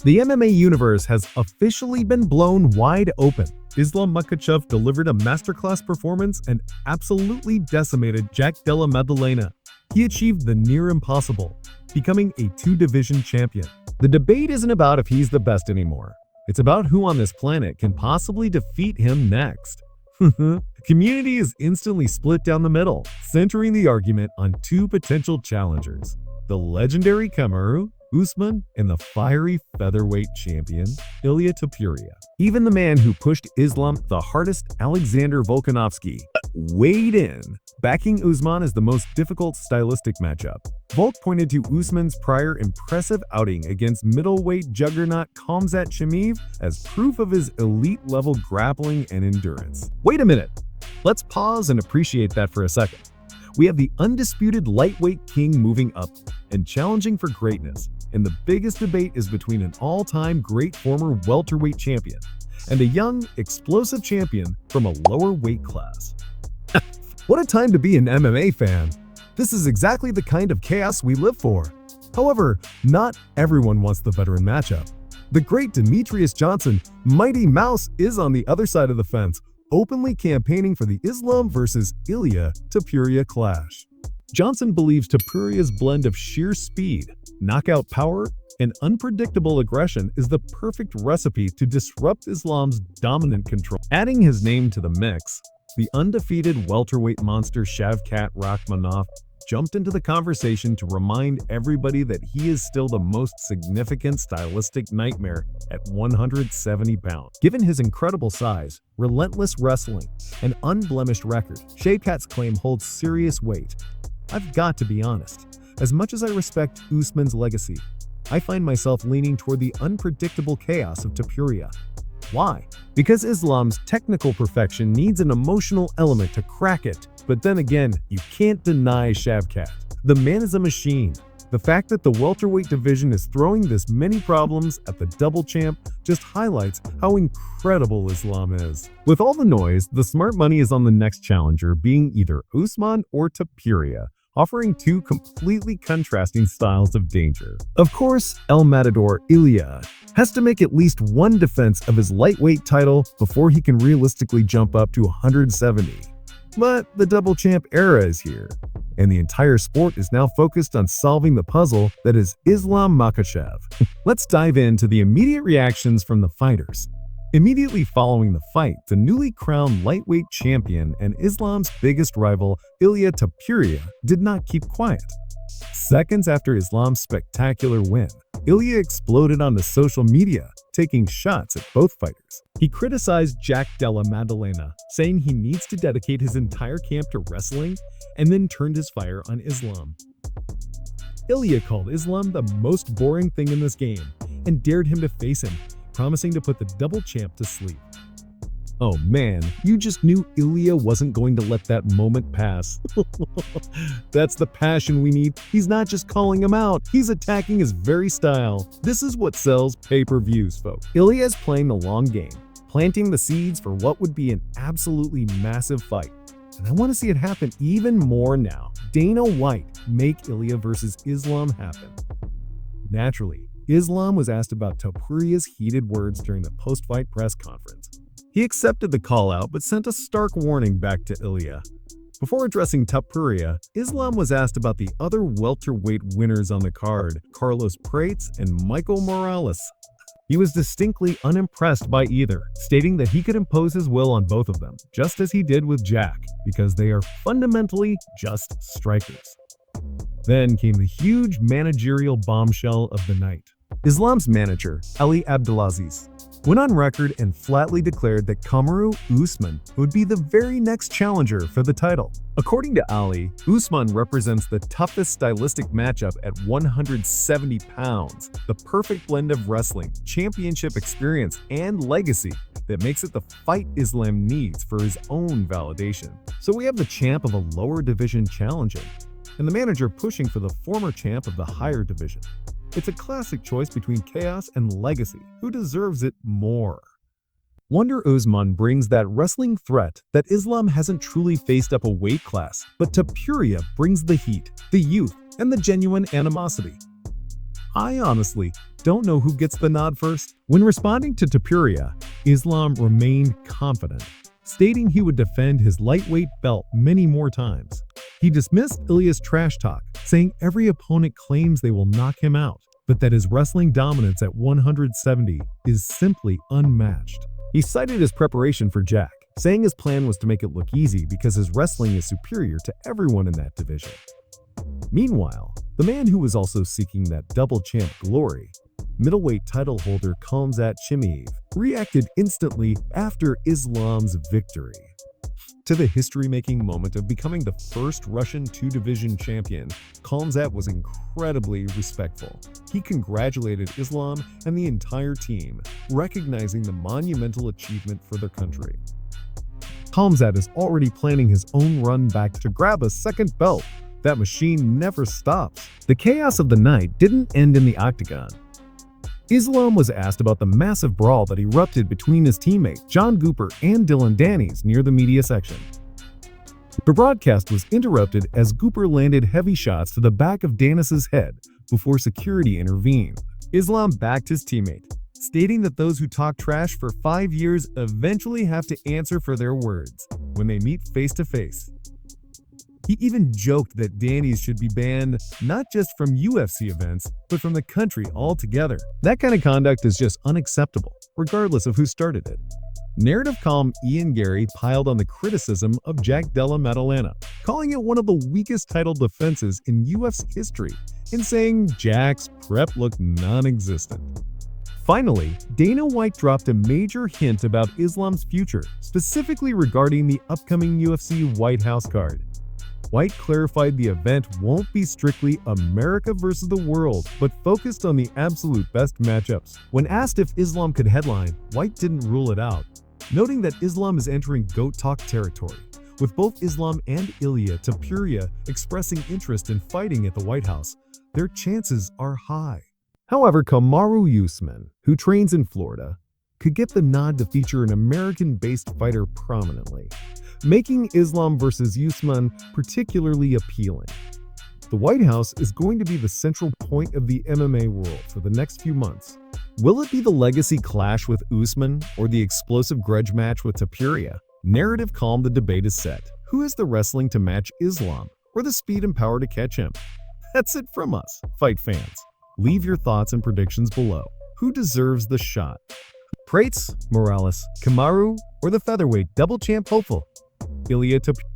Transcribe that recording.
The MMA universe has officially been blown wide open. Islam Makhachev delivered a masterclass performance and absolutely decimated Jack Della Maddalena. He achieved the near impossible, becoming a two-division champion. The debate isn't about if he's the best anymore. It's about who on this planet can possibly defeat him next. The community is instantly split down the middle, centering the argument on two potential challengers: the legendary Kamaru Usman and the fiery featherweight champion Ilia Topuria. Even the man who pushed Islam the hardest, Alexander Volkanovski, weighed in, backing Usman as the most difficult stylistic matchup. Volk pointed to Usman's prior impressive outing against middleweight juggernaut Khamzat Chimaev as proof of his elite-level grappling and endurance. Wait a minute. Let's pause and appreciate that for a second. We have the undisputed lightweight king moving up and challenging for greatness, and the biggest debate is between an all-time great former welterweight champion and a young, explosive champion from a lower weight class. What a time to be an MMA fan! This is exactly the kind of chaos we live for. However, not everyone wants the veteran matchup. The great Demetrius Johnson, Mighty Mouse, is on the other side of the fence, openly campaigning for the Islam versus Ilia Topuria clash. Johnson believes Topuria's blend of sheer speed, knockout power, and unpredictable aggression is the perfect recipe to disrupt Islam's dominant control. Adding his name to the mix, the undefeated welterweight monster Shavkat Rakhmonov jumped into the conversation to remind everybody that he is still the most significant stylistic nightmare at 170 pounds. Given his incredible size, relentless wrestling, and unblemished record, Shavkat's claim holds serious weight. I've got to be honest, as much as I respect Usman's legacy, I find myself leaning toward the unpredictable chaos of Topuria. Why? Because Islam's technical perfection needs an emotional element to crack it. But then again, you can't deny Shavkat. The man is a machine. The fact that the welterweight division is throwing this many problems at the double champ just highlights how incredible Islam is. With all the noise, the smart money is on the next challenger being either Usman or Topuria, offering two completely contrasting styles of danger. Of course, El Matador Ilia has to make at least one defense of his lightweight title before he can realistically jump up to 170. But the double champ era is here, and the entire sport is now focused on solving the puzzle that is Islam Makhachev. Let's dive into the immediate reactions from the fighters. Immediately following the fight, the newly crowned lightweight champion and Islam's biggest rival, Ilia Topuria, did not keep quiet. Seconds after Islam's spectacular win, Ilia exploded onto social media, taking shots at both fighters. He criticized Jack Della Maddalena, saying he needs to dedicate his entire camp to wrestling, and then turned his fire on Islam. Ilia called Islam the most boring thing in this game and dared him to face him, promising to put the double champ to sleep. Oh man, you just knew Ilia wasn't going to let that moment pass. That's the passion we need. He's not just calling him out, he's attacking his very style. This is what sells pay-per-views, folks. Ilia is playing the long game, planting the seeds for what would be an absolutely massive fight. And I want to see it happen even more now. Dana White, make Ilia versus Islam happen. Naturally, Islam was asked about Topuria's heated words during the post-fight press conference. He accepted the call-out but sent a stark warning back to Ilia. Before addressing Topuria, Islam was asked about the other welterweight winners on the card, Carlos Prates and Michael Morales. He was distinctly unimpressed by either, stating that he could impose his will on both of them, just as he did with Jack, because they are fundamentally just strikers. Then came the huge managerial bombshell of the night. Islam's manager, Ali Abdelaziz, went on record and flatly declared that Kamaru Usman would be the very next challenger for the title. According to Ali, Usman represents the toughest stylistic matchup at 170 pounds, the perfect blend of wrestling, championship experience, and legacy that makes it the fight Islam needs for his own validation. So we have the champ of a lower division challenging, and the manager pushing for the former champ of the higher division. It's a classic choice between chaos and legacy. Who deserves it more? Wonder Usman brings that wrestling threat that Islam hasn't truly faced up a weight class, but Topuria brings the heat, the youth, and the genuine animosity. I honestly don't know who gets the nod first. When responding to Topuria, Islam remained confident, stating he would defend his lightweight belt many more times. He dismissed Ilia's trash talk, saying every opponent claims they will knock him out, but that his wrestling dominance at 170 is simply unmatched. He cited his preparation for Jack, saying his plan was to make it look easy because his wrestling is superior to everyone in that division. Meanwhile, the man who was also seeking that double champ glory, middleweight title holder Khamzat Chimaev, reacted instantly after Islam's victory. To the history-making moment of becoming the first Russian two-division champion, Khamzat was incredibly respectful. He congratulated Islam and the entire team, recognizing the monumental achievement for their country. Khamzat is already planning his own run back to grab a second belt. That machine never stops. The chaos of the night didn't end in the Octagon. Islam was asked about the massive brawl that erupted between his teammates John Cooper and Dillon Danis near the media section. The broadcast was interrupted as Cooper landed heavy shots to the back of Danis's head before security intervened. Islam backed his teammate, stating that those who talk trash for 5 years eventually have to answer for their words when they meet face to face. He even joked that Danis should be banned not just from UFC events, but from the country altogether. That kind of conduct is just unacceptable, regardless of who started it. Narrative column Ian Gary piled on the criticism of Jack Della Maddalena, calling it one of the weakest title defenses in UFC history, and saying Jack's prep looked non-existent. Finally, Dana White dropped a major hint about Islam's future, specifically regarding the upcoming UFC White House card. White clarified the event won't be strictly America versus the world, but focused on the absolute best matchups. When asked if Islam could headline, White didn't rule it out, noting that Islam is entering GOAT talk territory, with both Islam and Ilia Topuria expressing interest in fighting at the White House. Their chances are high. However, Kamaru Usman, who trains in Florida, could get the nod to feature an American-based fighter prominently, making Islam versus Usman particularly appealing. The White House is going to be the central point of the MMA world for the next few months. Will it be the legacy clash with Usman or the explosive grudge match with Topuria? Narrative calm, the debate is set. Who has the wrestling to match Islam or the speed and power to catch him? That's it from us, fight fans. Leave your thoughts and predictions below. Who deserves the shot? Prates, Morales, Kamaru, or the featherweight double champ hopeful, Ilia Topuria?